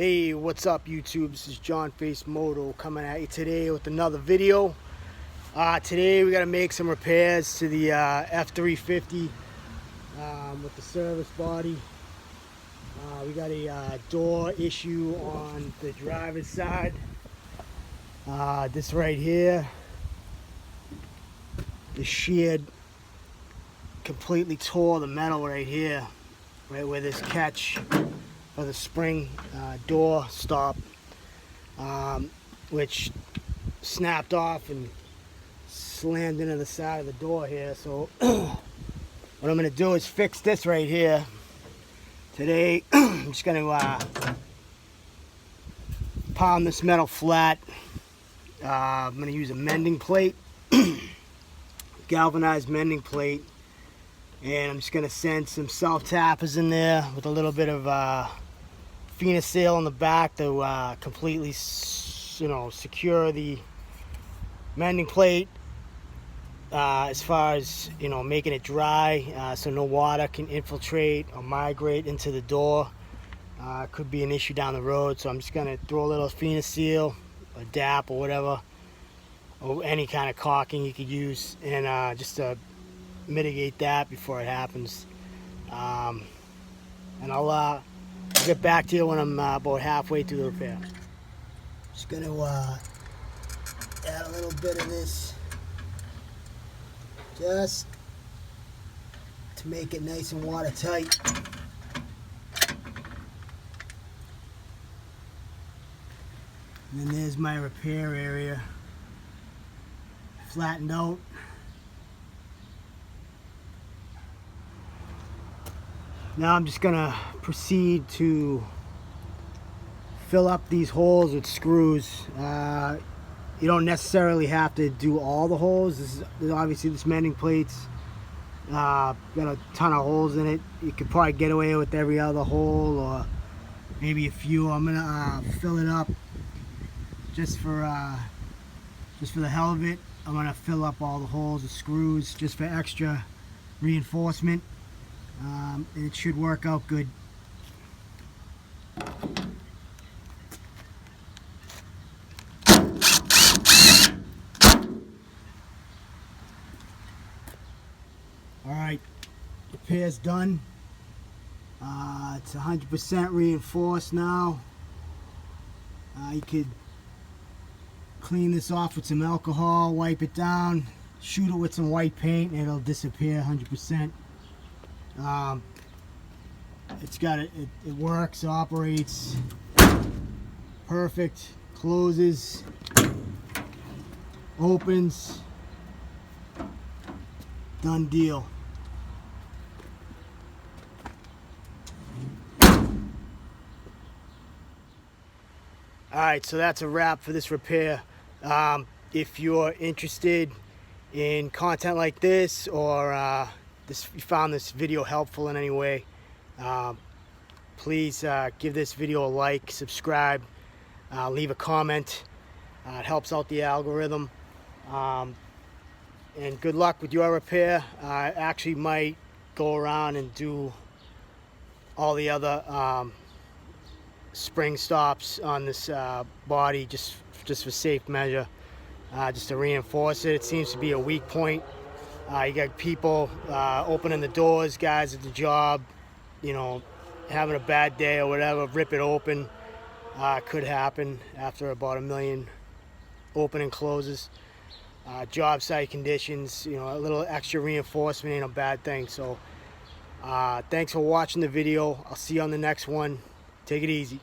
Hey, what's up YouTube? This is Johnface Moto coming at you today with another video. Today we got to make some repairs to the F350 with the service body. We got a door issue on the driver's side. This right here, the sheared completely tore the metal right here, right where this catch for the spring door stop, which snapped off and slammed into the side of the door here. So what I'm going to do is fix this right here today. I'm just going to pound this metal flat. I'm going to use a mending plate, galvanized mending plate, and I'm just going to send some self-tappers in there with a little bit of seal on the back to completely, secure the mending plate as far as, making it dry, so no water can infiltrate or migrate into the door. Could be an issue down the road, so I'm just going to throw a little seal, a DAP or whatever, or any kind of caulking you could use, and just to mitigate that before it happens. And I'll get back to you when I'm about halfway through the repair. Just going to add a little bit of this just to make it nice and watertight. And then there's my repair area, flattened out. Now I'm just gonna proceed to fill up these holes with screws. You don't necessarily have to do all the holes. Obviously this mending plate's got a ton of holes in it. You could probably get away with every other hole or maybe a few. I'm gonna fill it up just for the hell of it. I'm gonna fill up all the holes with screws just for extra reinforcement. And it should work out good. Alright, repair's done. It's 100% reinforced now. You could clean this off with some alcohol, wipe it down, shoot it with some white paint, and it'll disappear 100%. It works, operates perfect, closes, opens, done deal. Alright, so that's a wrap for this repair. If you're interested in content like this, or you found this video helpful in any way, please give this video a like, subscribe, leave a comment. It helps out the algorithm. And good luck with your repair. I actually might go around and do all the other spring stops on this body just for safe measure, just to reinforce it. It seems to be a weak point. You got people opening the doors, guys at the job, having a bad day or whatever, rip it open. Could happen after about 1 million open and closes. Job site conditions, a little extra reinforcement ain't a bad thing. So thanks for watching the video. I'll see you on the next one. Take it easy.